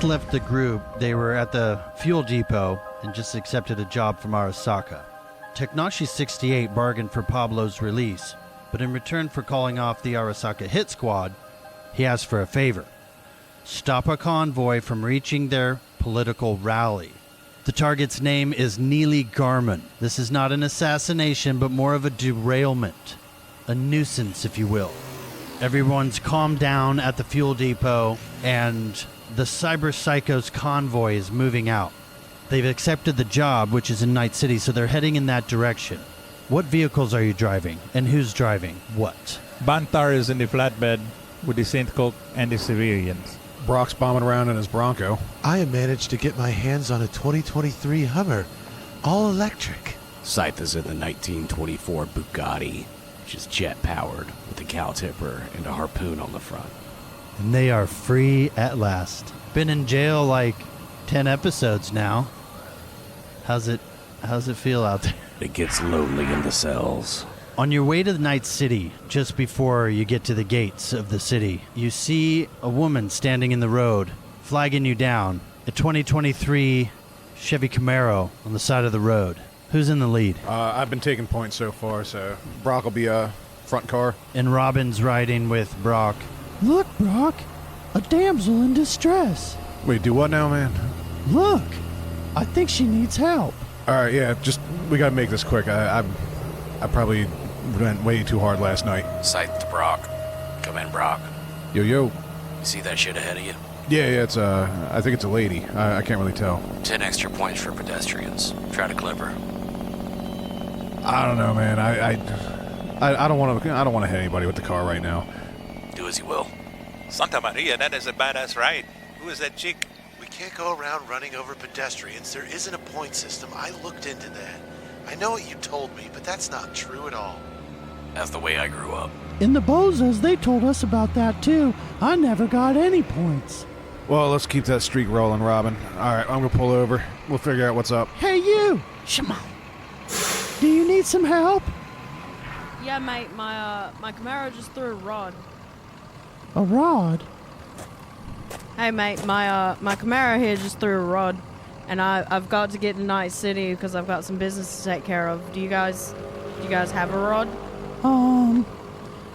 last left the group, they were at the fuel depot and just accepted a job from Arasaka. Teknashi 68 bargained for Pablo's release, but in return for calling off the Arasaka hit squad, he asked for a favor. Stop a convoy from reaching their political rally. The target's name is Nealy Garman. This is not an assassination, but more of a derailment. A nuisance, if you will. Everyone's calmed down at the fuel depot, and the Cyber Psycho's convoy is moving out. They've accepted the job, which is in Night City, so they're heading in that direction. What vehicles are you driving, and who's driving what? Banthar is in the flatbed with the St. Coke and the civilians. Brock's bombing around in his Bronco. I managed to get my hands on a 2023 Hummer, all electric. Scythe is in the 1924 Bugatti, which is jet-powered with a cow tipper and a harpoon on the front. And they are free at last. Been in jail like 10 episodes now. How's it feel out there? It gets lonely in the cells. On your way to the Night City, just before you get to the gates of the city, you see a woman standing in the road, flagging you down. A 2023 Chevy Camaro on the side of the road. Who's in the lead? I've been taking points so far, so Brock will be front car. And Robin's riding with Brock. Look, Brock, a damsel in distress. Wait, do what now, man? Look, I think she needs help. All right, yeah, we gotta make this quick. I probably went way too hard last night. Scythe to Brock. Come in, Brock. Yo. You see that shit ahead of you? Yeah, it's I think it's a lady. I can't really tell. 10 extra points for pedestrians. Try to clip her. I don't know, man. I don't want to hit anybody with the car right now. Do as you will. Santa Maria, that is a badass ride. Who is that chick? We can't go around running over pedestrians. There isn't a point system. I looked into that. I know what you told me, but that's not true at all. That's the way I grew up. In the Bozos, they told us about that too. I never got any points. Well, let's keep that streak rolling, Robin. All right, I'm gonna pull over. We'll figure out what's up. Hey, you! Shema. Do you need some help? Yeah, mate, my Camaro just threw a rod. A rod? Hey, mate, my Camaro here just threw a rod, and I've got to get to Night City because I've got some business to take care of. Do you guys have a rod?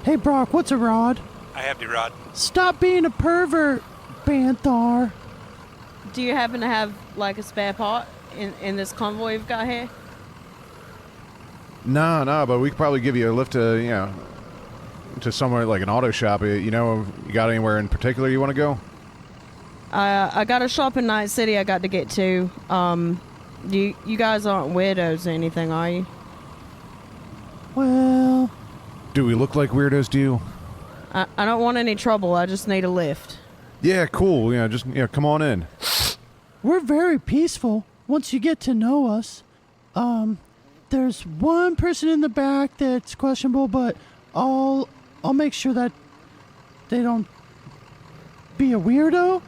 Hey, Brock, what's a rod? I have the rod. Stop being a pervert, Banthar. Do you happen to have, like, a spare part in this convoy you've got here? No, but we could probably give you a lift to, to somewhere like an auto shop. You got anywhere in particular you want to go? I got a shop in Night City I got to get to. You guys aren't weirdos or anything, are you? Well... Do we look like weirdos to you? I don't want any trouble. I just need a lift. Yeah, cool. Just come on in. We're very peaceful once you get to know us. There's one person in the back that's questionable, but I'll make sure that they don't be a weirdo.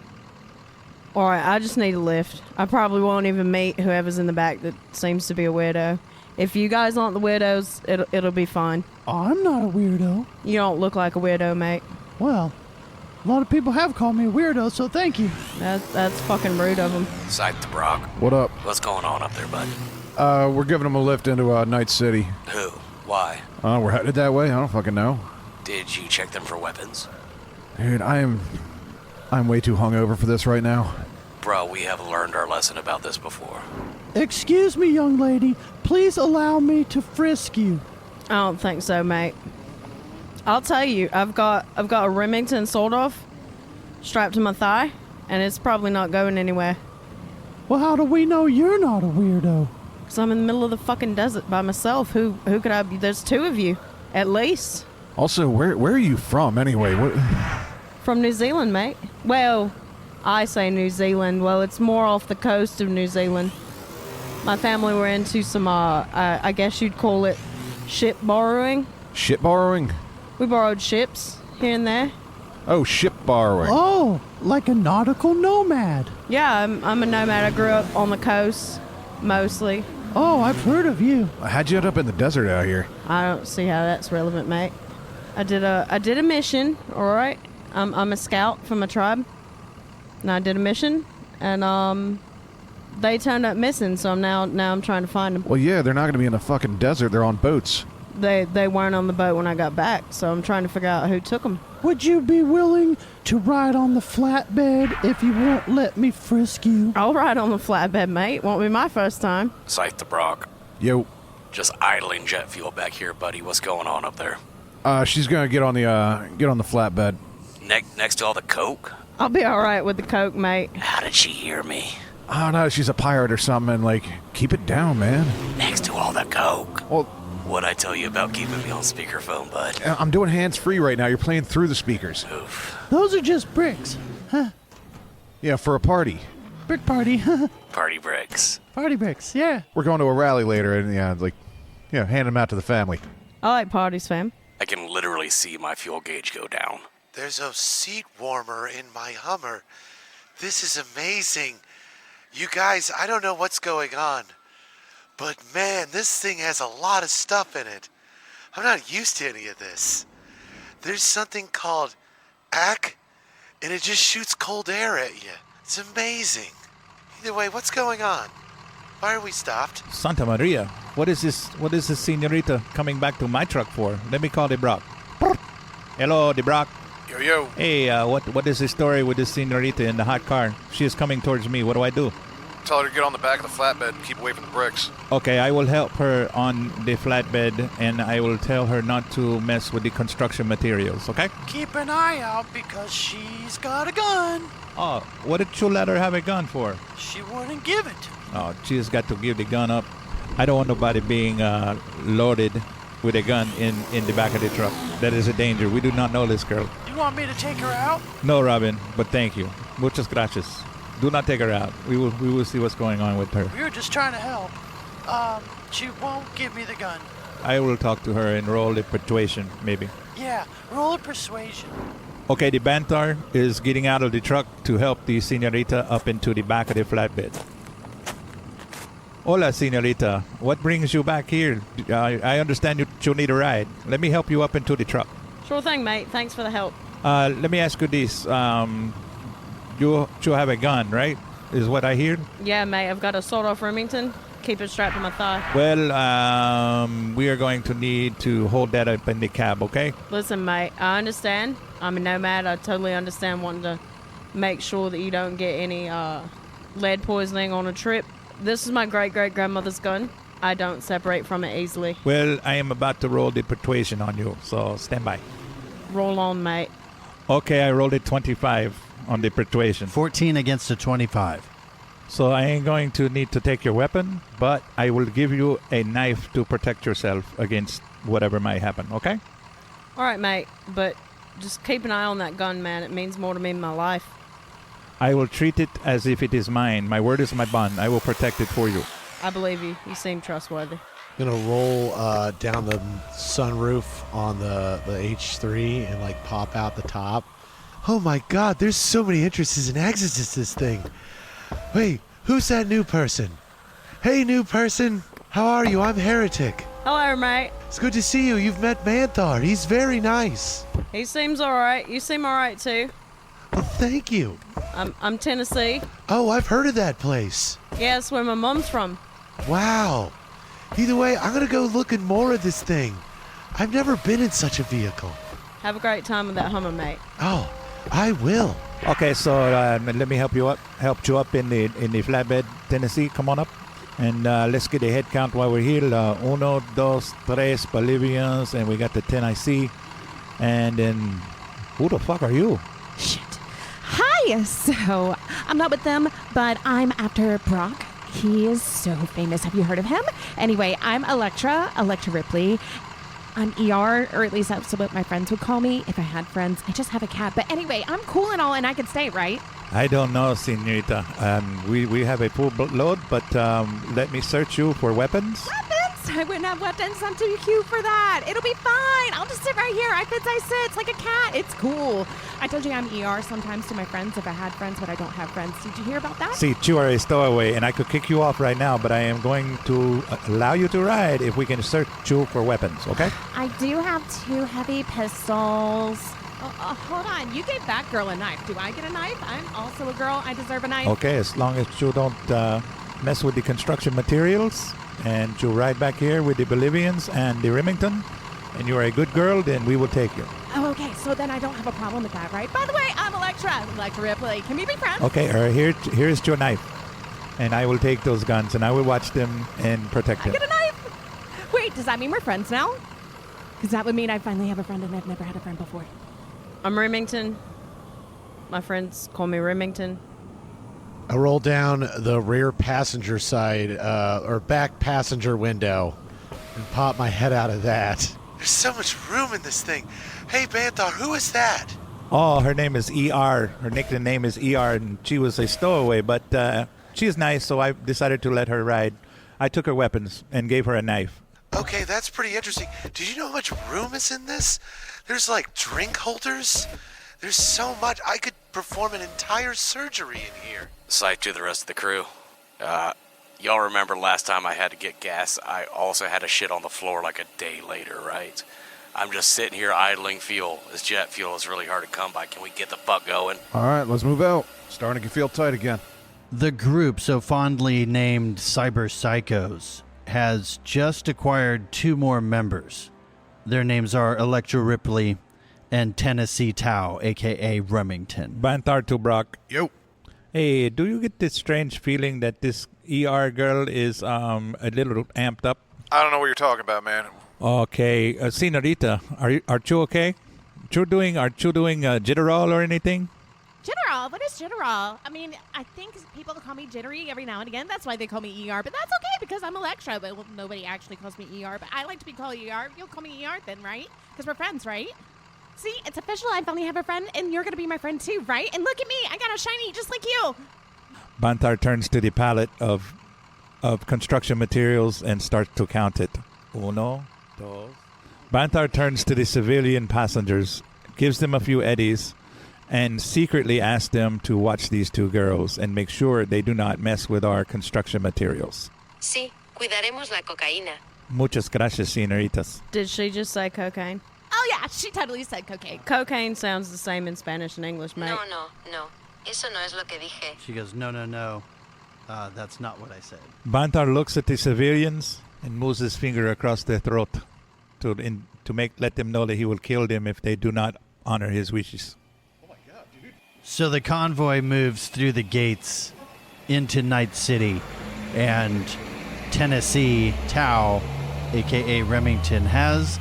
Alright, I just need a lift. I probably won't even meet whoever's in the back that seems to be a weirdo. If you guys aren't the weirdos, it'll be fine. I'm not a weirdo. You don't look like a weirdo, mate. Well, a lot of people have called me a weirdo, so thank you. That's fucking rude of them. Scythe to Brock. What up? What's going on up there, bud? We're giving them a lift into Night City. Who? Why? We're headed that way? I don't fucking know. Did you check them for weapons? Dude, I'm way too hungover for this right now. Bro, we have learned our lesson about this before. Excuse me, young lady. Please allow me to frisk you. I don't think so, mate. I'll tell you, I've got a Remington sold off, strapped to my thigh, and it's probably not going anywhere. Well, how do we know you're not a weirdo? Because I'm in the middle of the fucking desert by myself. Who could I be? There's two of you, at least. Also, where are you from anyway? What? From New Zealand, mate. Well, I say New Zealand. Well, it's more off the coast of New Zealand. My family were into some, I guess you'd call it ship borrowing. Ship borrowing? We borrowed ships here and there. Oh, ship borrowing. Oh, like a nautical nomad. Yeah, I'm a nomad. I grew up on the coast, mostly. Oh, I've heard of you. How'd you end up in the desert out here? I don't see how that's relevant, mate. I did a mission, all right? I'm a scout from a tribe, and I did a mission, and they turned up missing. So now I'm trying to find them. Well, yeah, they're not going to be in the fucking desert. They're on boats. They weren't on the boat when I got back, so I'm trying to figure out who took them. Would you be willing to ride on the flatbed if you won't let me frisk you? I'll ride on the flatbed, mate. Won't be my first time. Scythe to Brock. Yo. Just idling jet fuel back here, buddy. What's going on up there? She's going to get on the flatbed. Next to all the coke? I'll be all right with the coke, mate. How did she hear me? I don't know. She's a pirate or something. And, like, keep it down, man. Next to all the coke? Well, What'd I tell you about keeping me on speakerphone, bud? I'm doing hands-free right now. You're playing through the speakers. Oof. Those are just bricks. Huh. Yeah, for a party. Brick party. Party bricks. Party bricks, yeah. We're going to a rally later, and hand them out to the family. I like parties, fam. I can literally see my fuel gauge go down. There's a seat warmer in my Hummer. This is amazing. You guys, I don't know what's going on, but man, this thing has a lot of stuff in it. I'm not used to any of this. There's something called AC, and it just shoots cold air at you. It's amazing. Either way, what's going on? Why are we stopped? Santa Maria, what is this senorita coming back to my truck for? Let me call the Brock. Hello, the Brock. Yo. Hey, what is the story with this senorita in the hot car? She is coming towards me. What do I do? Tell her to get on the back of the flatbed and keep away from the bricks. Okay, I will help her on the flatbed, and I will tell her not to mess with the construction materials, okay? Keep an eye out because she's got a gun. Oh, what did you let her have a gun for? She wouldn't give it. Oh, she's got to give the gun up. I don't want nobody being loaded with a gun in the back of the truck. That is a danger. We do not know this girl. You want me to take her out? No, Robin, but thank you. Muchas gracias. Do not take her out. We will see what's going on with her. We were just trying to help. She won't give me the gun. I will talk to her and roll the persuasion, maybe. Yeah, roll a persuasion. Okay, the Banthar is getting out of the truck to help the senorita up into the back of the flatbed. Hola, senorita. What brings you back here? I understand you need a ride. Let me help you up into the truck. Sure thing, mate. Thanks for the help. Let me ask you this. You have a gun, right? Is what I hear? Yeah, mate. I've got a sawed-off Remington. Keep it strapped to my thigh. Well, we are going to need to hold that up in the cab, okay? Listen, mate. I understand. I'm a nomad. I totally understand wanting to make sure that you don't get any lead poisoning on a trip. This is my great-great-grandmother's gun. I don't separate from it easily. Well, I am about to roll the persuasion on you, so stand by. Roll on, mate. Okay, I rolled a 25 on the persuasion. 14 against a 25. So I ain't going to need to take your weapon, but I will give you a knife to protect yourself against whatever might happen, okay? All right, mate. But just keep an eye on that gun, man. It means more to me than my life. I will treat it as if it is mine. My word is my bond. I will protect it for you. I believe you. You seem trustworthy. Gonna roll down the sunroof on the H3 and like pop out the top. Oh my god, there's so many entrances and exits to this thing. Wait, who's that new person? Hey, new person. How are you? I'm Heretic. Hello, mate. It's good to see you. You've met Banthar. He's very nice. He seems all right. You seem all right, too. Well, thank you. I'm Tennessee. Oh, I've heard of that place. Yeah, that's where my mom's from. Wow. Either way, I'm going to go look at more of this thing. I've never been in such a vehicle. Have a great time with that Hummer, mate. Oh, I will. Okay, so let me help you up in the flatbed, Tennessee. Come on up, and let's get a head count while we're here. Uno, dos, tres Bolivians, and we got the 10 IC. And then, who the fuck are you? Shit. Hi! So, I'm not with them, but I'm after Brock. He is so famous. Have you heard of him? Anyway, I'm Electra Ripley. I'm ER, or at least that's what my friends would call me if I had friends. I just have a cat. But anyway, I'm cool and all, and I can stay, right? I don't know, senorita. We have a full load, but let me search you for weapons. Weapons? I wouldn't have weapons. I'm too cute for that. It'll be fine. I'll just sit right here. I sit like a cat. It's cool. I told you I'm ER sometimes to my friends if I had friends, but I don't have friends. Did you hear about that? See, you are a stowaway, and I could kick you off right now, but I am going to allow you to ride if we can search you for weapons, okay? I do have 2 heavy pistols. Hold on. You gave that girl a knife. Do I get a knife? I'm also a girl. I deserve a knife. Okay, as long as you don't mess with the construction materials and you ride back here with the Bolivians and the Remington, and you are a good girl, then we will take you. Oh, okay. So then I don't have a problem with that, right? By the way, I'm Electra Ripley. Can we be friends? Okay, here's your knife. And I will take those guns and I will watch them and protect them. I get a knife. Wait, does that mean we're friends now? Because that would mean I finally have a friend and I've never had a friend before. I'm Remington. My friends call me Remington. I roll down the rear passenger side, or back passenger window and pop my head out of that. There's so much room in this thing. Hey, Banthar, who is that? Oh, her name is ER. Her nickname is ER, and she was a stowaway, but she's nice, so I decided to let her ride. I took her weapons and gave her a knife. Okay, that's pretty interesting. Did you know how much room is in this? There's like drink holders. There's so much. I could perform an entire surgery in here. Scythe to the rest of the crew. Y'all remember last time I had to get gas, I also had to shit on the floor like a day later, right? I'm just sitting here idling fuel. This jet fuel is really hard to come by. Can we get the fuck going? All right, let's move out. Starting to feel tight again. The group, so fondly named Cyber Psychos, has just acquired 2 more members. Their names are Electra Ripley and Tennessee Tao, a.k.a. Remington. Banthar to Brock. Yo. Hey, do you get this strange feeling that this ER girl is a little amped up? I don't know what you're talking about, man. Okay, Senorita, aren't you okay? Aren't you doing jitterol or anything? Jitterol? What is jitterol? I mean, I think people call me jittery every now and again. That's why they call me ER. But that's okay because I'm Electra. But nobody actually calls me ER. But I like to be called ER. You'll call me ER then, right? Because we're friends, right? See, it's official. I finally have a friend, and you're going to be my friend too, right? And look at me. I got a shiny just like you. Banthar turns to the pallet of construction materials and starts to count it. Uno, dos. Banthar turns to the civilian passengers, gives them a few eddies, and secretly asks them to watch these 2 girls and make sure they do not mess with our construction materials. Sí, cuidaremos la cocaína. Muchas gracias, señoritas. Did she just say cocaine? Oh, yeah, she totally said cocaine. Cocaine sounds the same in Spanish and English, mate. No. Eso no es lo que dije. She goes, no. That's not what I said. Banthar looks at the civilians and moves his finger across their throat to let them know that he will kill them if they do not honor his wishes. So the convoy moves through the gates into Night City, and Tennessee Tao, a.k.a. Remington, has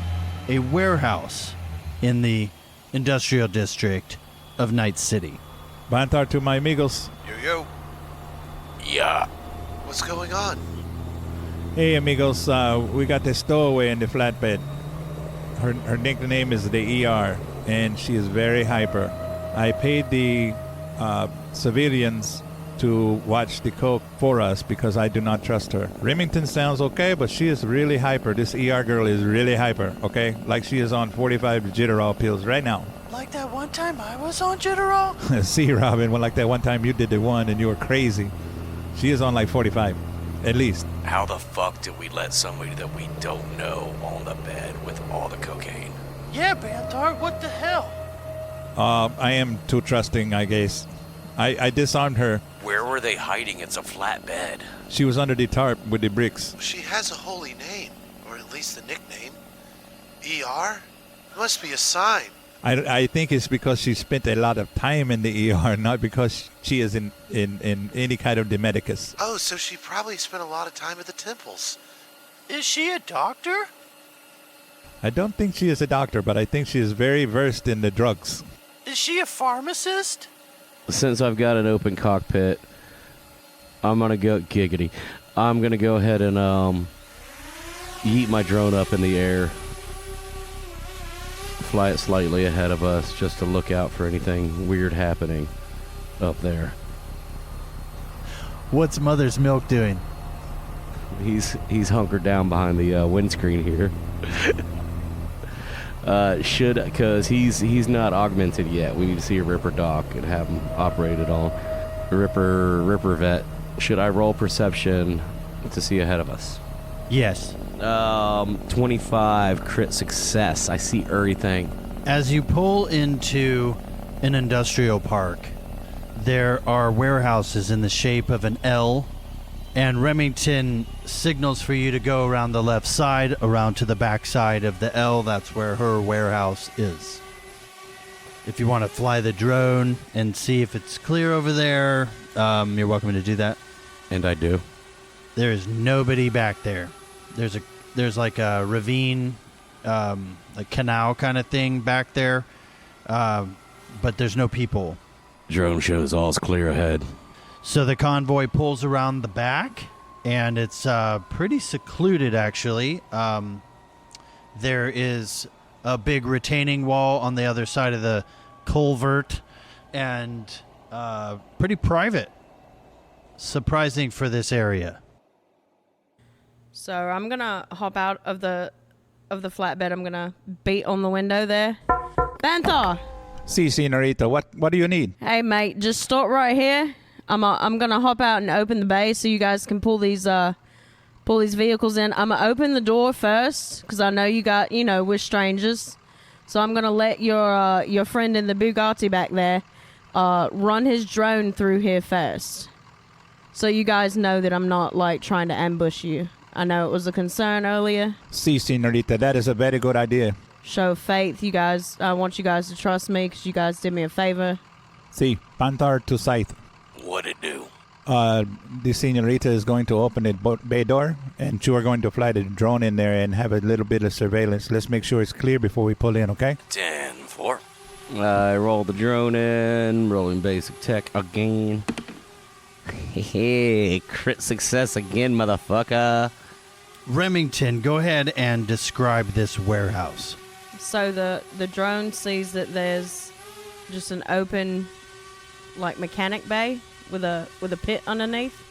a warehouse in the industrial district of Night City. Banthar to my amigos. Yo. Yeah. What's going on? Hey, amigos, we got this stowaway in the flatbed. Her nickname is the ER, and she is very hyper. I paid the civilians to watch the coke for us because I do not trust her. Remington sounds okay, but she is really hyper. This ER girl is really hyper, okay? Like she is on 45 jitterol pills right now. Like that one time I was on jitterol? See, Robin, like that one time you did the one and you were crazy. She is on like 45, at least. How the fuck did we let somebody that we don't know on the bed with all the cocaine? Yeah, Banthar, what the hell? I am too trusting, I guess. I disarmed her. Where were they hiding? It's a flat bed. She was under the tarp with the bricks. She has a holy name, or at least the nickname. ER? It must be a sign. I think it's because she spent a lot of time in the ER, not because she is in any kind of Demeticus. Oh, so she probably spent a lot of time at the temples. Is she a doctor? I don't think she is a doctor, but I think she is very versed in the drugs. Is she a pharmacist? Since I've got an open cockpit, I'm gonna go giggity. I'm gonna go ahead and yeet my drone up in the air, fly it slightly ahead of us, just to look out for anything weird happening up there. What's Mother's Milk doing? He's hunkered down behind the windscreen here. Because he's not augmented yet. We need to see a Ripper dock and have him operated on. Ripper vet. Should I roll perception to see ahead of us? Yes. 25 crit success. I see everything. As you pull into an industrial park, there are warehouses in the shape of an L, and Remington signals for you to go around the left side, around to the back side of the L. That's where her warehouse is. If you want to fly the drone and see if it's clear over there, you're welcome to do that. And I do. There is nobody back there. There's like a ravine, a canal kind of thing back there, but there's no people. Drone shows all's clear ahead. So the convoy pulls around the back, and it's pretty secluded, actually. There is a big retaining wall on the other side of the culvert, and pretty private. Surprising for this area. So I'm gonna hop out of the flatbed. I'm gonna beat on the window there. Banthar! See, senorita, what do you need? Hey, mate, just stop right here. I'm gonna hop out and open the bay so you guys can pull these vehicles in. I'm gonna open the door first because I know we're strangers. So I'm gonna let your friend in the Bugatti back there run his drone through here first, so you guys know that I'm not like trying to ambush you. I know it was a concern earlier. See, senorita, that is a very good idea. Show of faith, you guys. I want you guys to trust me because you guys did me a favor. See, Banthar to Scythe. What'd it do? The senorita is going to open the bay door, and you are going to fly the drone in there and have a little bit of surveillance. Let's make sure it's clear before we pull in, okay? 10-4. I roll the drone in, rolling basic tech again. Hey, crit success again, motherfucker. Remington, go ahead and describe this warehouse. So the drone sees that there's just an open, like, mechanic bay with a pit underneath,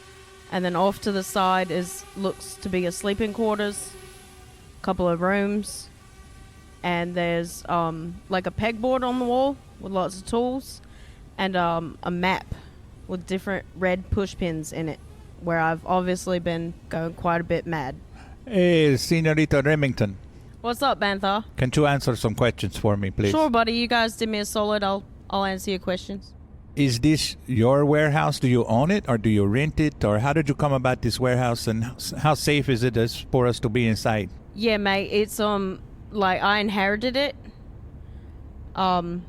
and then off to the side looks to be a sleeping quarters, couple of rooms, and there's like a pegboard on the wall with lots of tools, and a map with different red push pins in it, where I've obviously been going quite a bit mad. Hey, senorita Remington. What's up, Banthar? Can you answer some questions for me, please? Sure, buddy. You guys did me a solid. I'll answer your questions. Is this your warehouse? Do you own it, or do you rent it, or how did you come about this warehouse, and how safe is it for us to be inside? Yeah, mate. It's like I inherited it. Like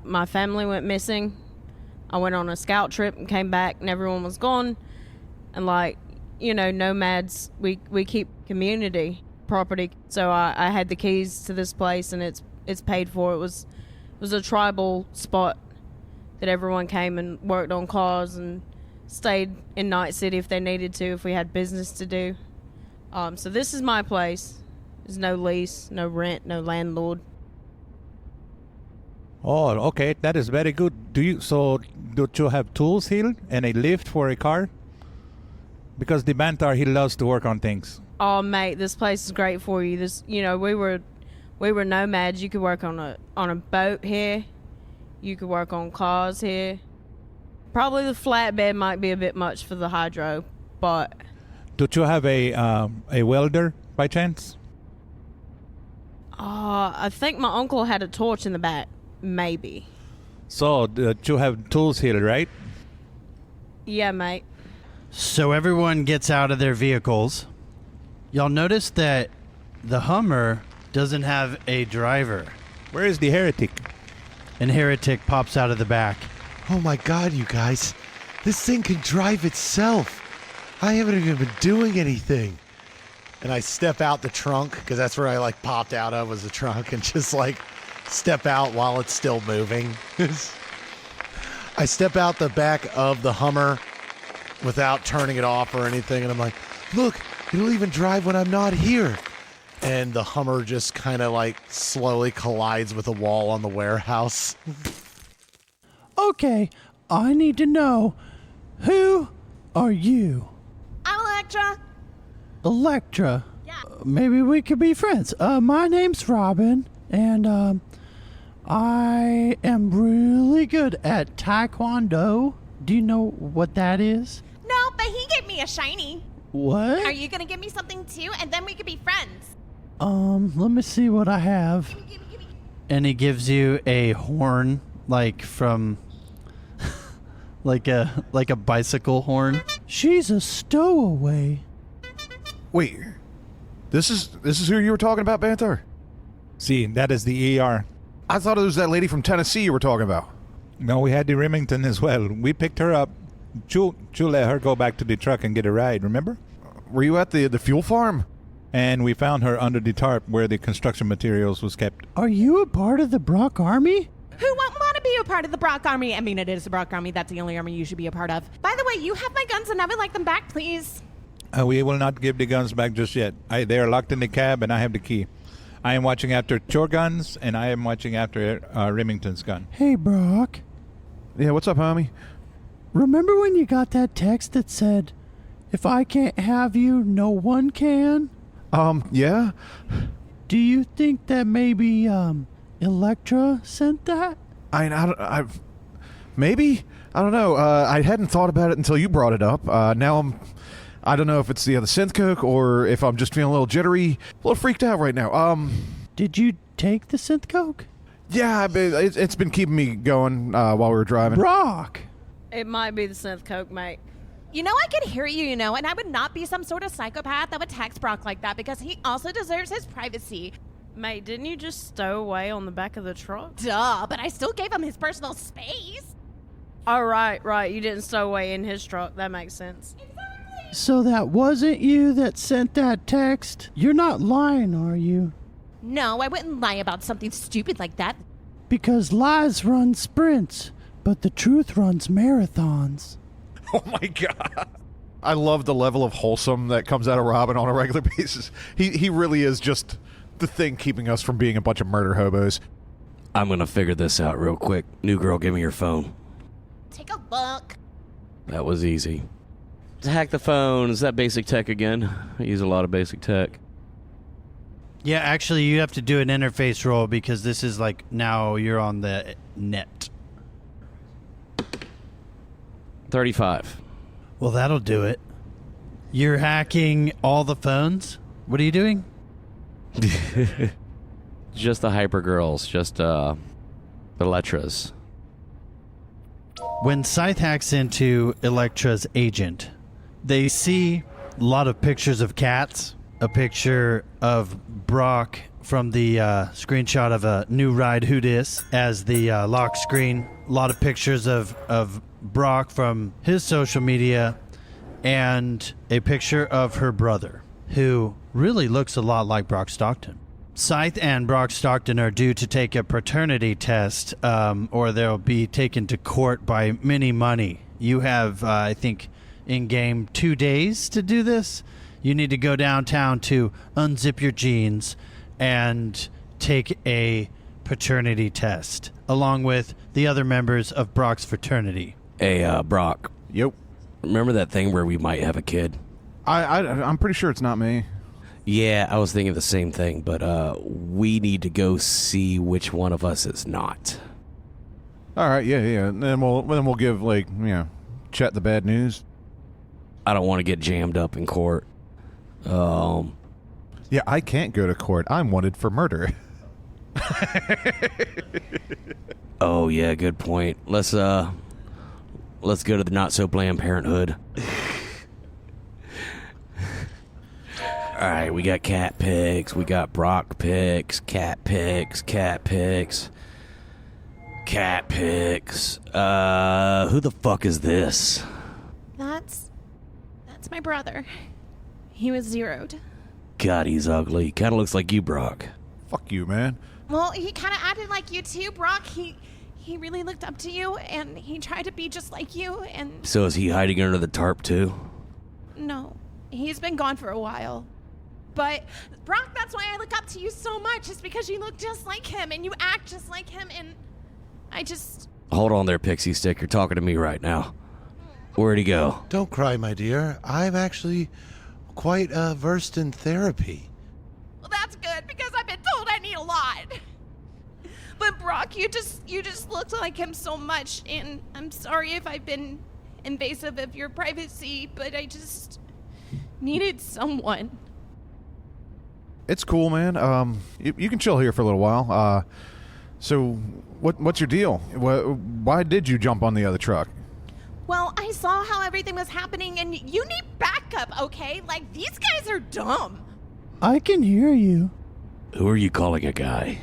my family went missing. I went on a scout trip and came back, and everyone was gone. And nomads, we keep community property. So I had the keys to this place, and it's paid for. It was a tribal spot that everyone came and worked on cars and stayed in Night City if they needed to, if we had business to do. So this is my place. There's no lease, no rent, no landlord. Oh, okay. That is very good. Do you have tools here and a lift for a car? Because the Banthar, he loves to work on things. Oh, mate, this place is great for you. We were nomads. You could work on a boat here. You could work on cars here. Probably the flatbed might be a bit much for the hydro, but... Do you have a welder by chance? I think my uncle had a torch in the back. Maybe. So, you have tools here, right? Yeah, mate. So everyone gets out of their vehicles. Y'all notice that the Hummer doesn't have a driver. Where is the Heretic? And Heretic pops out of the back. Oh my god, you guys. This thing can drive itself. I haven't even been doing anything. And I step out the trunk, because that's where I popped out of, was the trunk, and just step out while it's still moving. I step out the back of the Hummer without turning it off or anything, and I'm like, look, it'll even drive when I'm not here. And the Hummer just kind of slowly collides with a wall on the warehouse. Okay, I need to know, who are you? I'm Electra. Electra? Yeah. Maybe we could be friends. My name's Robin, and I am really good at Taekwondo. Do you know what that is? No, but he gave me a shiny. What? Are you going to give me something too? And then we could be friends. Let me see what I have. And he gives you a horn, like from, like a bicycle horn. She's a stowaway. Wait, this is who you were talking about, Banthar? See, that is the ER. I thought it was that lady from Tennessee you were talking about. No, we had the Remington as well. We picked her up. Chul let her go back to the truck and get a ride, remember? Were you at the fuel farm? And we found her under the tarp where the construction materials was kept. Are you a part of the Brock Army? Who won't want to be a part of the Brock Army? I mean, it is the Brock Army. That's the only army you should be a part of. By the way, you have my guns and I would like them back, please. We will not give the guns back just yet. They are locked in the cab and I have the key. I am watching after your guns and I am watching after Remington's gun. Hey, Brock. Yeah, what's up, homie? Remember when you got that text that said, "If I can't have you, no one can"? Yeah? Do you think that maybe, Electra sent that? Maybe? I don't know. I hadn't thought about it until you brought it up. Now I don't know if it's the synth coke or if I'm just feeling a little jittery, a little freaked out right now. Did you take the synth coke? Yeah, it's been keeping me going while we were driving. Brock! It might be the synth coke, mate. You know, I can hear you, and I would not be some sort of psychopath that would text Brock like that because he also deserves his privacy. Mate, didn't you just stow away on the back of the truck? Duh, but I still gave him his personal space. Oh, right. You didn't stow away in his truck. That makes sense. So that wasn't you that sent that text? You're not lying, are you? No, I wouldn't lie about something stupid like that. Because lies run sprints, but the truth runs marathons. Oh my god. I love the level of wholesome that comes out of Robin on a regular basis. He really is just the thing keeping us from being a bunch of murder hobos. I'm gonna figure this out real quick. New girl, give me your phone. Take a look. That was easy. To hack the phone, is that basic tech again? I use a lot of basic tech. Yeah, actually, you have to do an interface roll because this is like now you're on the net. 35. Well, that'll do it. You're hacking all the phones? What are you doing? Just the hyper girls, just the Electras. When Scythe hacks into Electra's agent, they see a lot of pictures of cats, a picture of Brock from the screenshot of a new ride Who Dis as the lock screen, a lot of pictures of Brock from his social media, and a picture of her brother, who really looks a lot like Brock Stockton. Scythe and Brock Stockton are due to take a paternity test, or they'll be taken to court by many money. You have, I think, in-game 2 days to do this. You need to go downtown to unzip your jeans and take a paternity test, along with the other members of Brock's fraternity. Hey, Brock. Yep. Remember that thing where we might have a kid? I'm pretty sure it's not me. Yeah, I was thinking the same thing, but we need to go see which one of us is not. All right, yeah. And then we'll give Chet the bad news. I don't want to get jammed up in court. Yeah, I can't go to court. I'm wanted for murder. Oh yeah, good point. Let's go to the not so Planned Parenthood. All right, we got cat pics, we got Brock pics, cat pics, cat pics, cat pics. Who the fuck is this? That's my brother. He was zeroed. God, he's ugly. Kind of looks like you, Brock. Fuck you, man. Well, he kind of acted like you too, Brock. He really looked up to you, and he tried to be just like you, and... So is he hiding under the tarp, too? No. He's been gone for a while. But, Brock, that's why I look up to you so much, is because you look just like him, and you act just like him, and I just... Hold on there, Pixie Stick. You're talking to me right now. Where'd he go? Don't cry, my dear. I'm actually quite versed in therapy. Well, that's good, because I've been told I need a lot. But Brock, you just looked like him so much, and I'm sorry if I've been invasive of your privacy, but I just needed someone. It's cool, man. You can chill here for a little while. So what's your deal? Why did you jump on the other truck? Well, I saw how everything was happening, and you need backup, okay? Like, these guys are dumb. I can hear you. Who are you calling a guy?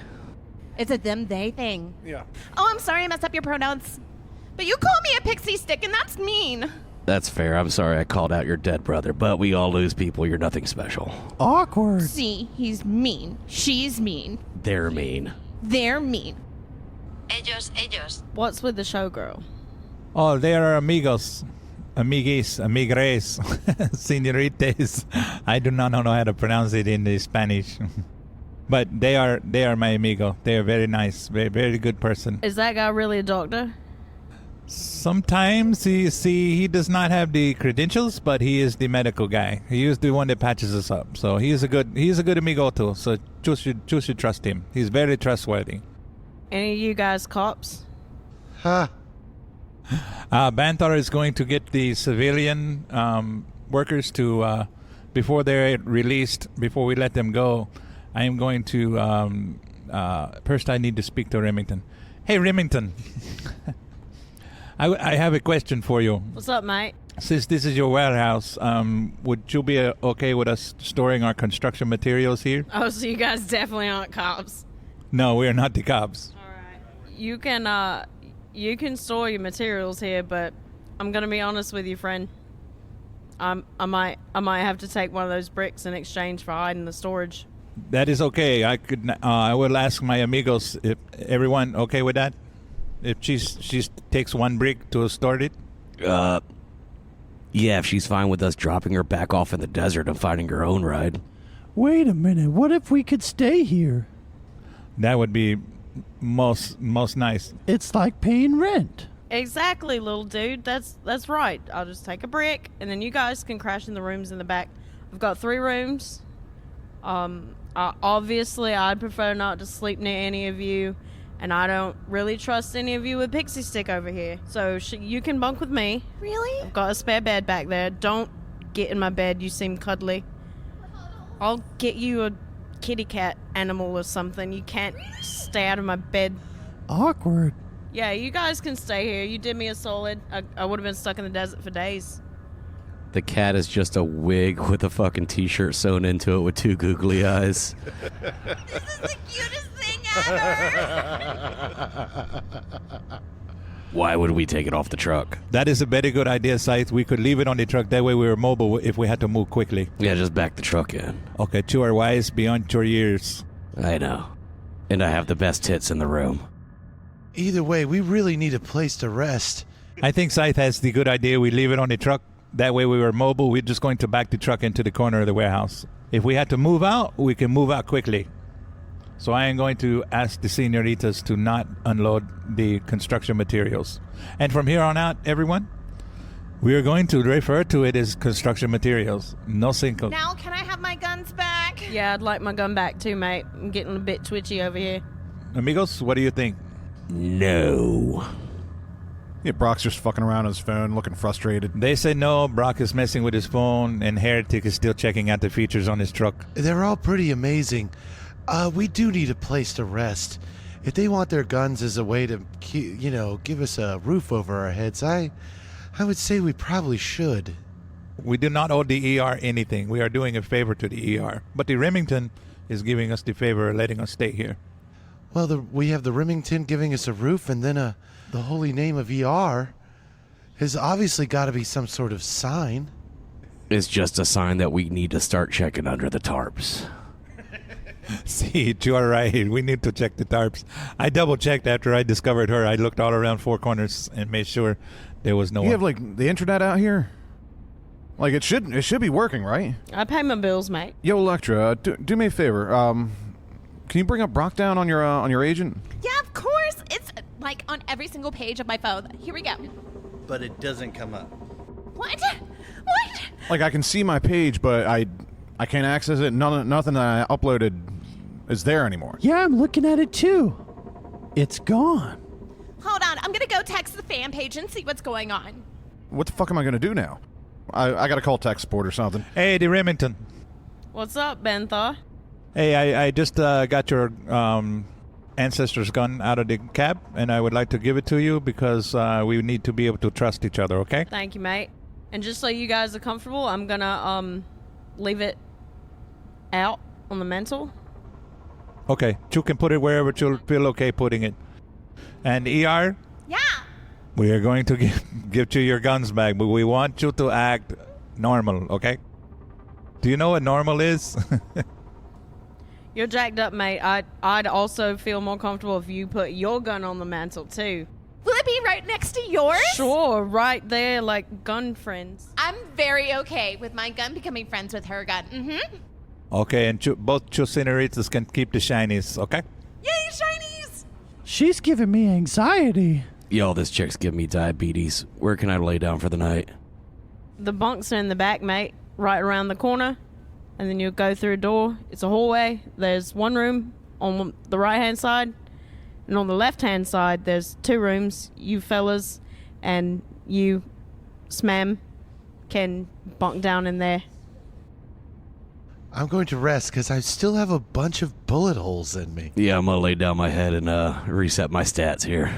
It's a them-they thing. Yeah. Oh, I'm sorry I messed up your pronouns. But you call me a pixie stick, and that's mean. That's fair. I'm sorry I called out your dead brother, but we all lose people. You're nothing special. Awkward. See, he's mean. She's mean. They're mean. They're mean. Ellos. What's with the showgirl? Oh, they are amigos. Amigues, amigres, senoritas. I do not know how to pronounce it in the Spanish. But they are my amigo. They are very nice, very, very good person. Is that guy really a doctor? Sometimes he does not have the credentials, but he is the medical guy. He is the one that patches us up. So he is a good amigo too. So you should trust him. He's very trustworthy. Any of you guys cops? Huh. Banthar is going to get the civilian workers to, before they're released, before we let them go, I am going to, first I need to speak to Remington. Hey, Remington. I have a question for you. What's up, mate? Since this is your warehouse, would you be okay with us storing our construction materials here? Oh, so you guys definitely aren't cops. No, we are not the cops. All right. You can store your materials here, but I'm gonna be honest with you, friend. I might have to take one of those bricks in exchange for hiding the storage. That is okay. I will ask my amigos if everyone okay with that. If she takes one brick to store it. Yeah, if she's fine with us dropping her back off in the desert and finding her own ride. Wait a minute. What if we could stay here? That would be most nice. It's like paying rent. Exactly, little dude. That's right. I'll just take a brick, and then you guys can crash in the rooms in the back. I've got 3 rooms. Obviously, I'd prefer not to sleep near any of you, and I don't really trust any of you with Pixie Stick over here. So you can bunk with me. Really? I've got a spare bed back there. Don't get in my bed. You seem cuddly. I'll get you a kitty cat animal or something. You can't stay out of my bed. Awkward. Yeah, you guys can stay here. You did me a solid. I would have been stuck in the desert for days. The cat is just a wig with a fucking t-shirt sewn into it with 2 googly eyes. This is the cutest thing ever. Why would we take it off the truck? That is a very good idea, Scythe. We could leave it on the truck. That way we were mobile if we had to move quickly. Yeah, just back the truck in. Okay, you are wise beyond your years. I know. And I have the best tits in the room. Either way, we really need a place to rest. I think Scythe has the good idea. We leave it on the truck. That way we were mobile. We're just going to back the truck into the corner of the warehouse. If we had to move out, we can move out quickly. So I am going to ask the senoritas to not unload the construction materials. And from here on out, everyone, we are going to refer to it as construction materials. No cinco. Now, can I have my guns back? Yeah, I'd like my gun back too, mate. I'm getting a bit twitchy over here. Amigos, what do you think? No. Yeah, Brock's just fucking around on his phone, looking frustrated. They say no, Brock is messing with his phone, and Heretic is still checking out the features on his truck. They're all pretty amazing. We do need a place to rest. If they want their guns as a way to, give us a roof over our heads, I would say we probably should. We do not owe the ER anything. We are doing a favor to the ER. But the Remington is giving us the favor of letting us stay here. Well, we have the Remington giving us a roof, and then the holy name of ER has obviously got to be some sort of sign. It's just a sign that we need to start checking under the tarps. See, you are right. We need to check the tarps. I double-checked after I discovered her. I looked all around 4 corners and made sure there was no one. You have, like, the internet out here? Like, it should be working, right? I pay my bills, mate. Yo, Electra, do me a favor. Can you bring up Brock down on your agent? Yeah, of course. It's like on every single page of my phone. Here we go. But it doesn't come up. What? What? Like, I can see my page, but I can't access it. Nothing that I uploaded is there anymore. Yeah, I'm looking at it too. It's gone. Hold on. I'm going to go text the fan page and see what's going on. What the fuck am I going to do now? I got to call tech support or something. Hey, the Remington. What's up, Banthar? Hey, I just got your ancestor's gun out of the cab, and I would like to give it to you because we need to be able to trust each other, okay? Thank you, mate. And just so you guys are comfortable, I'm gonna leave it out on the mantle. Okay, you can put it wherever you'll feel okay putting it. And ER? Yeah. We are going to give you your guns back, but we want you to act normal, okay? Do you know what normal is? You're jacked up, mate. I'd also feel more comfortable if you put your gun on the mantle, too. Will it be right next to yours? Sure, right there, like gun friends. I'm very okay with my gun becoming friends with her gun. Mm-hmm. Okay, and both two senoritas can keep the shinies, okay? Yay, shinies! She's giving me anxiety. Yo, this chick's giving me diabetes. Where can I lay down for the night? The bunks are in the back, mate, right around the corner. And then you'll go through a door. It's a hallway. There's one room on the right-hand side. And on the left-hand side, there's two rooms. You fellas and you, Smam, can bunk down in there. I'm going to rest because I still have a bunch of bullet holes in me. Yeah, I'm gonna lay down my head and reset my stats here.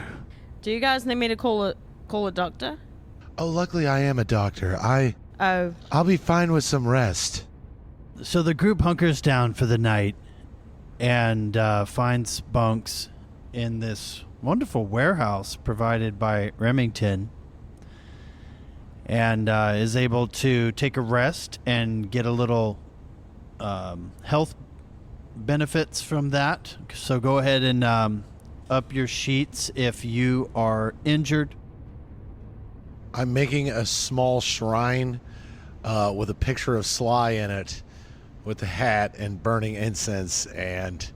Do you guys need me to call a doctor? Oh, luckily I am a doctor. Oh. I'll be fine with some rest. So the group hunkers down for the night and finds bunks in this wonderful warehouse provided by Remington, and is able to take a rest and get a little health benefits from that. So go ahead and up your sheets if you are injured. I'm making a small shrine with a picture of Sly in it, with the hat and burning incense and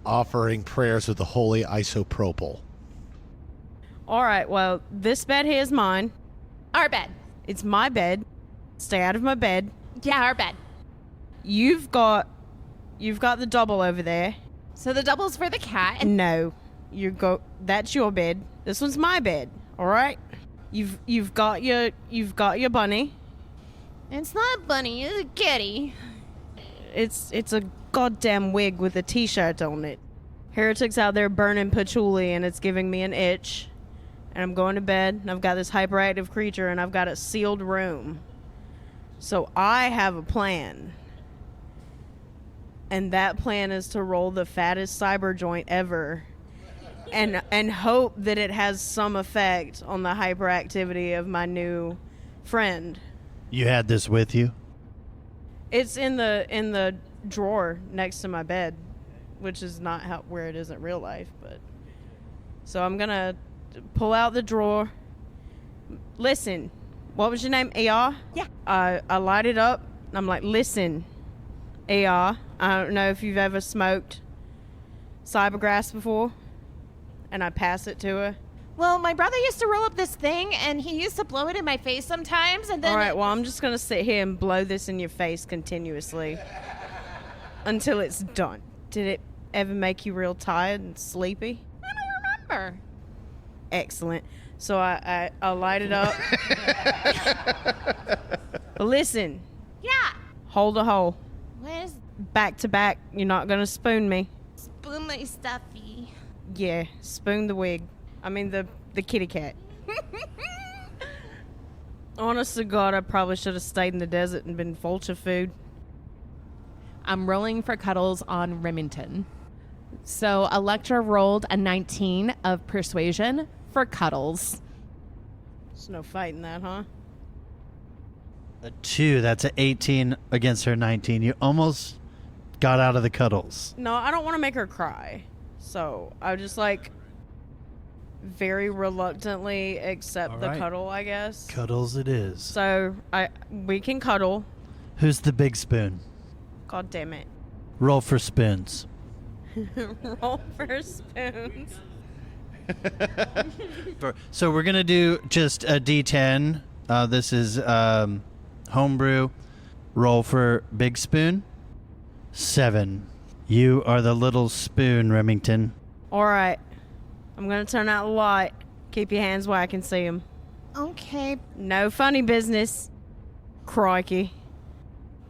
offering prayers with the holy isopropyl. All right, well, this bed here is mine. Our bed. It's my bed. Stay out of my bed. Yeah, our bed. You've got the double over there. So the double's for the cat. And No, that's your bed. This one's my bed. All right. You've got your bunny. it's not a bunny, it's a kitty. It's a goddamn wig with a t-shirt on it. Heretic's out there burning patchouli and it's giving me an itch. And I'm going to bed and I've got this hyperactive creature and I've got a sealed room. So I have a plan. And that plan is to roll the fattest cyber joint ever and hope that it has some effect on the hyperactivity of my new friend. You had this with you? It's in the drawer next to my bed, which is not where it is in real life, but so I'm gonna pull out the drawer. Listen, what was your name? AR? Yeah. I light it up. And I'm like, listen, AR. I don't know if you've ever smoked cybergrass before, and I pass it to her. Well, my brother used to roll up this thing, and he used to blow it in my face sometimes, and then... All right, well, I'm just going to sit here and blow this in your face continuously until it's done. Did it ever make you real tired and sleepy? I don't remember. Excellent. So I light it up. Listen. Yeah. Hold a hole. Where's Back to back. You're not going to spoon me. spoon my stuffy? Yeah, spoon the wig. I mean the kitty cat. Honest to God, I probably should have stayed in the desert and been vulture food. I'm rolling for cuddles on Remington. So Electra rolled a 19 of persuasion for cuddles. There's no fighting that, huh? A 2, that's an 18 against her 19. You almost got out of the cuddles. No, I don't want to make her cry. So I just very reluctantly accept All the right. cuddle, I guess. Cuddles it is. So we can cuddle. Who's the big spoon? God damn it. Roll for spoons. Roll for spoons. So we're going to do just a D10. This is homebrew. Roll for big spoon. 7. You are the little spoon, Remington. All right. I'm going to turn out the light. Keep your hands where I can see them. Okay. No funny business. Crikey.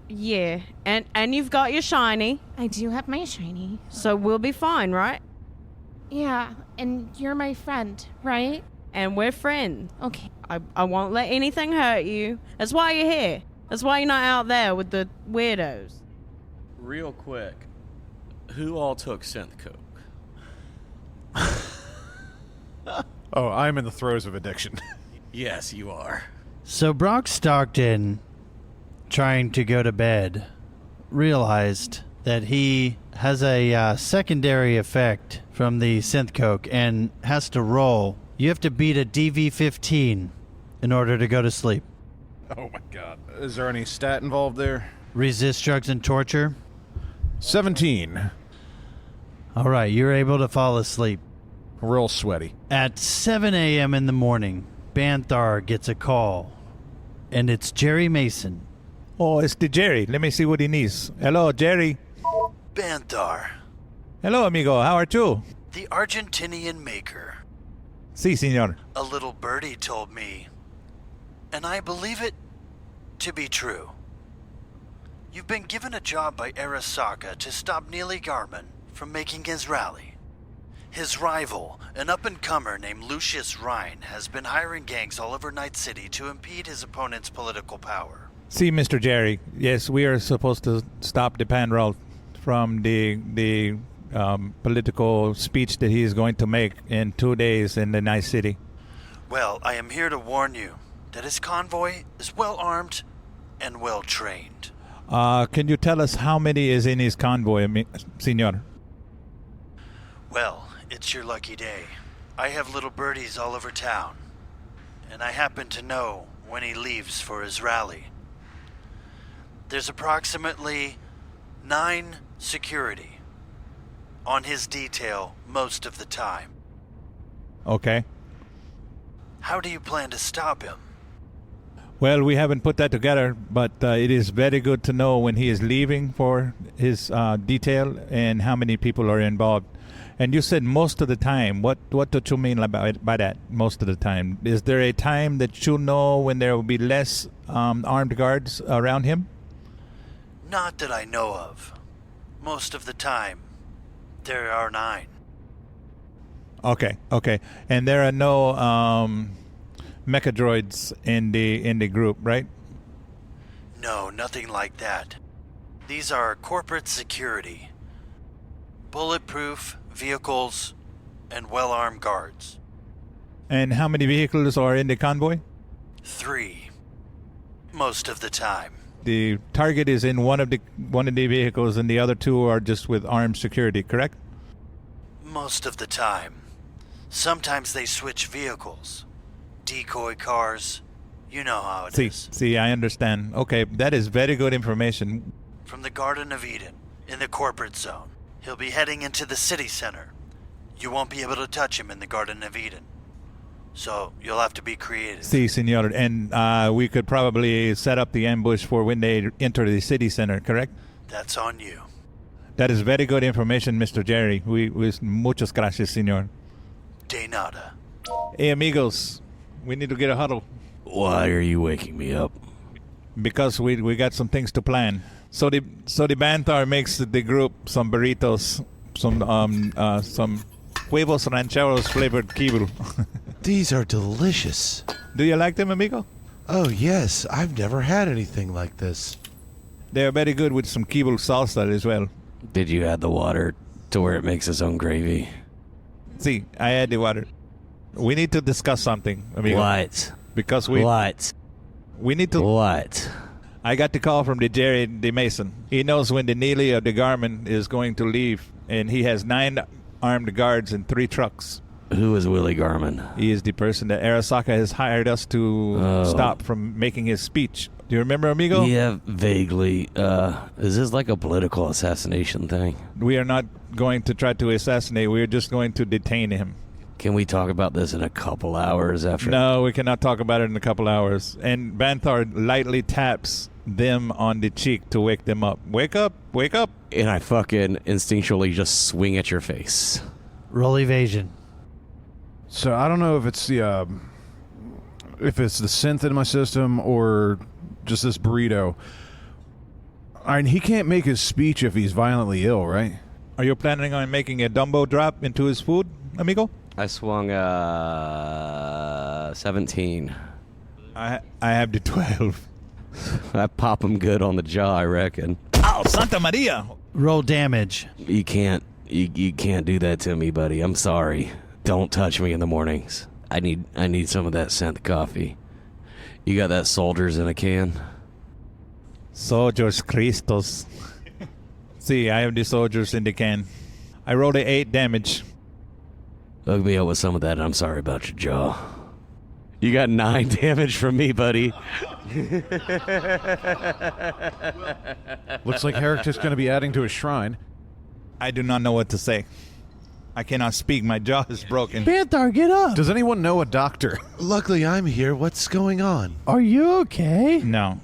Yeah, and you've got your shiny, I do have my shiny. so we'll be fine, right? Yeah, and you're my friend, right? And we're friends. Okay. I won't let anything hurt you. That's why you're here. That's why you're not out there with the weirdos. Real quick, who all took synth coke? Oh, I'm in the throes of addiction. Yes, you are. So Brock Stockton, trying to go to bed, realized that he has a secondary effect from the synth coke and has to roll. You have to beat a DV-15 in order to go to sleep. Oh my god. Is there any stat involved there? Resist drugs and torture. 17. All right, you're able to fall asleep. Real sweaty. At 7 a.m. in the morning, Banthar gets a call, and it's Jerry Mason. Oh, it's the Jerry. Let me see what he needs. Hello, Jerry. Banthar, Hello, amigo. How are you? the Argentinian maker. Si, senor. A little birdie told me, and I believe it to be true. You've been given a job by Arasaka to stop Nealy Garman from making his rally. His rival, an up-and-comer named Lucius Rhine, has been hiring gangs all over Night City to impede his opponent's political power. See, Mr. Jerry. Yes, we are supposed to stop the Panroll from the political speech that he is going to make in 2 days in the Night City. Well, I am here to warn you that his convoy is well-armed and well-trained. Can you tell us how many is in his convoy, senor? Well, it's your lucky day. I have little birdies all over town, and I happen to know when he leaves for his rally. There's approximately 9 security on his detail most of the time. Okay. How do you plan to stop him? Well, we haven't put that together, but it is very good to know when he is leaving for his detail and how many people are involved. And you said most of the time. What do you mean by that, most of the time? Is there a time that you know when there will be less armed guards around him? Not that I know of. Most of the time, there are 9. Okay. And there are no mecha droids in the group, right? No, nothing like that. These are corporate security. Bulletproof vehicles and well-armed guards. And how many vehicles are in the convoy? 3. Most of the time. The target is in one of the vehicles, and the other 2 are just with armed security, correct? Most of the time. Sometimes they switch vehicles. Decoy cars. You know how it is. See, I understand. Okay, that is very good information. From the Garden of Eden, in the corporate zone. He'll be heading into the city center. You won't be able to touch him in the Garden of Eden. So you'll have to be creative. Si, senor. And we could probably set up the ambush for when they enter the city center, correct? That's on you. That is very good information, Mr. Jerry. Muchas gracias, senor. De nada. Hey, amigos, we need to get a huddle. Why are you waking me up? Because we got some things to plan. So the Banthar makes the group some burritos, some huevos rancheros flavored kibble. These are delicious. Do you like them, amigo? Oh, yes. I've never had anything like this. They are very good with some kibble salsa as well. Did you add the water to where it makes its own gravy? See, I add the water. We need to discuss something, amigo. What? Because we need to... What? I got the call from the Jerry the Mason. He knows when the Nealy of the Garman is going to leave, and he has 9 armed guards and 3 trucks. Who is Willie Garman? He is the person that Arasaka has hired us to stop from making his speech. Do you remember, amigo? Yeah, vaguely. Is this like a political assassination thing? We are not going to try to assassinate. We are just going to detain him. Can we talk about this in a couple hours after? No, we cannot talk about it in a couple hours. And Banthar lightly taps them on the cheek to wake them up. Wake up, wake up. And I fucking instinctually just swing at your face. Roll evasion. So I don't know if it's the synth in my system or just this burrito. All right, he can't make his speech if he's violently ill, right? Are you planning on making a Dumbo drop into his food, amigo? I swung 17. I have the 12. I pop him good on the jaw, I reckon. Oh, Santa Maria! Roll damage. You can't do that to me, buddy. I'm sorry. Don't touch me in the mornings. I need some of that Scythe coffee. You got that soldiers in a can? Soldiers Christos. See, I have the soldiers in the can. I rolled a 8 damage. Hook me up with some of that. I'm sorry about your jaw. You got 9 damage from me, buddy. Looks like Heretic's going to be adding to his shrine. I do not know what to say. I cannot speak. My jaw is broken. Banthar, get up. Does anyone know a doctor? Luckily, I'm here. What's going on? Are you okay? No.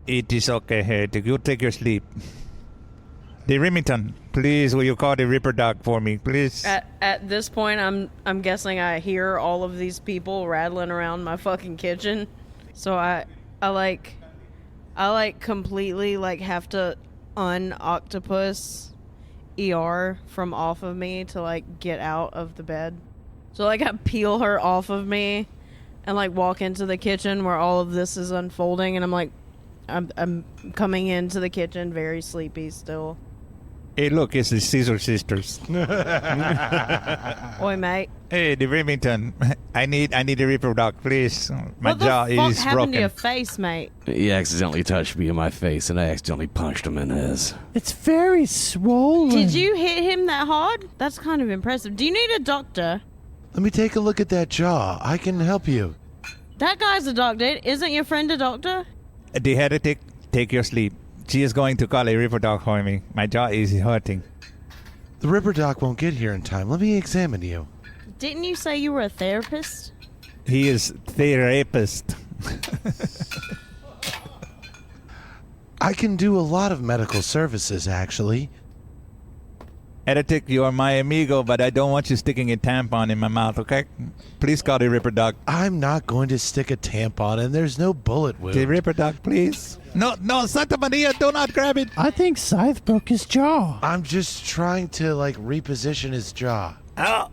It is okay, Heretic. You take your sleep. The Remington, please, will you call the Ripper Doc for me, please? At this point, I'm guessing I hear all of these people rattling around my fucking kitchen. So I completely have to un-octopus ER from off of me to get out of the bed. So I peel her off of me and walk into the kitchen where all of this is unfolding, and I'm coming into the kitchen very sleepy still. Hey, look, it's the Caesar sisters. Oi, mate. Hey, the Remington. I need a Ripper Doc, please. My jaw is broken. What the fuck happened to your face, mate? He accidentally touched me in my face, and I accidentally punched him in his. It's very swollen. Did you hit him that hard? That's kind of impressive. Do you need a doctor? Let me take a look at that jaw. I can help you. That guy's a doctor. Isn't your friend a doctor? The Heretic, take your sleep. She is going to call a Ripper Doc for me. My jaw is hurting. The Ripper Doc won't get here in time. Let me examine you. Didn't you say you were a therapist? He is therapist. I can do a lot of medical services, actually. Heretic, you are my amigo, but I don't want you sticking a tampon in my mouth, okay? Please call the Ripper Doc. I'm not going to stick a tampon in. There's no bullet wound. The Ripper Doc, please. No, Santa Maria, do not grab it. I think Scythe broke his jaw. I'm just trying to, reposition his jaw. Oh.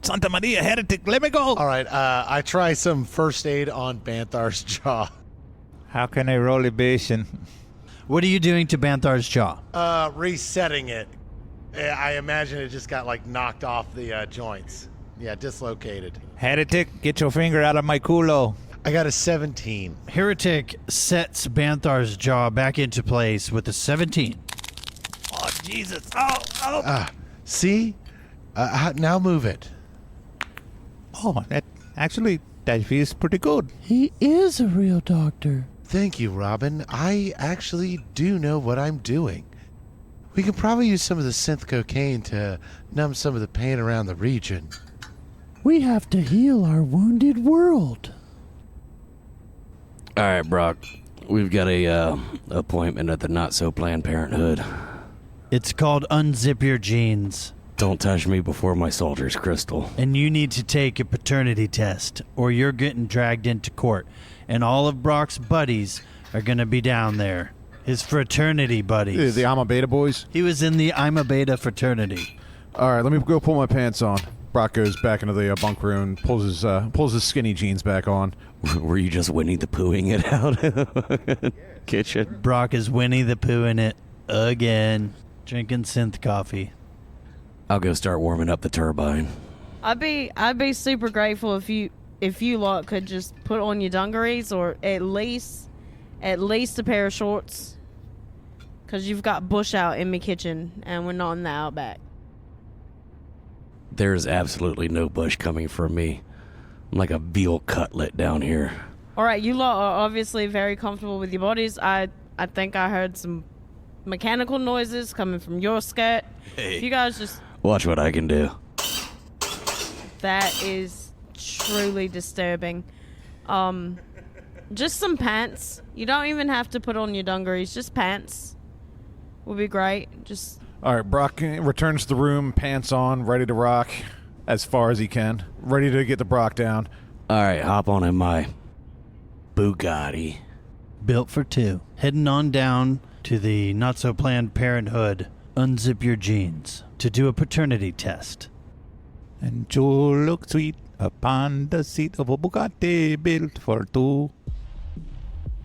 Santa Maria, Heretic, let me go. All right, I try some first aid on Banthar's jaw. How can I roll evasion? What are you doing to Banthar's jaw? Resetting it. I imagine it just got, knocked off the joints. Yeah, dislocated. Heretic, get your finger out of my culo. I got a 17. Heretic sets Banthar's jaw back into place with a 17. Oh, Jesus. Oh. See? Now move it. Oh, that feels pretty good. He is a real doctor. Thank you, Robin. I actually do know what I'm doing. We could probably use some of the synth cocaine to numb some of the pain around the region. We have to heal our wounded world. All right, Brock. We've got a appointment at the Not-So-Planned Parenthood. It's called Unzip Your Jeans. Don't touch me before my soldier's crystal. And you need to take a paternity test, or you're getting dragged into court. And all of Brock's buddies are going to be down there. His fraternity buddies. The I'm a Beta boys? He was in the I'm a Beta fraternity. All right, let me go pull my pants on. Brock goes back into the bunk room, pulls his skinny jeans back on. Were you just Winnie the Poohing it out in the kitchen? Brock is Winnie the Pooh in it again, drinking synth coffee. I'll go start warming up the turbine. I'd be super grateful if you lot could just put on your dungarees, or at least a pair of shorts, because you've got bush out in my kitchen and we're not in the outback. There's absolutely no bush coming from me. I'm like a veal cutlet down here. All right, you lot are obviously very comfortable with your bodies. I think I heard some mechanical noises coming from your skirt. Hey, if you guys just watch what I can do. That is truly disturbing. Just some pants. You don't even have to put on your dungarees. Just pants would be great. All right, Brock returns to the room, pants on, ready to rock as far as he can. Ready to get the Brock down. All right, hop on in my Bugatti. Built for two. Heading on down to the not-so-Planned Parenthood Unzip Your Jeans to do a paternity test. And you look sweet upon the seat of a Bugatti built for two.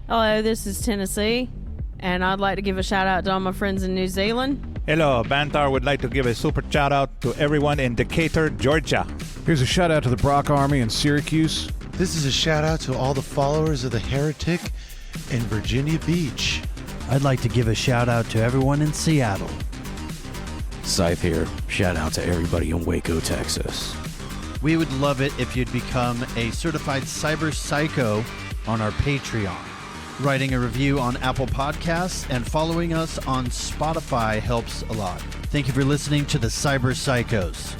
Hello, this is Tennessee, and I'd like to give a shout out to all my friends in New Zealand. Hello, Banthar would like to give a super shout out to everyone in Decatur, Georgia. Here's a shout out to the Brock Army in Syracuse. This is a shout out to all the followers of the Heretic in Virginia Beach. I'd like to give a shout out to everyone in Seattle. Scythe here. Shout out to everybody in Waco, Texas. We would love it if you'd become a certified cyber psycho on our Patreon. Writing a review on Apple Podcasts and following us on Spotify helps a lot. Thank you for listening to the Cyber Psychos.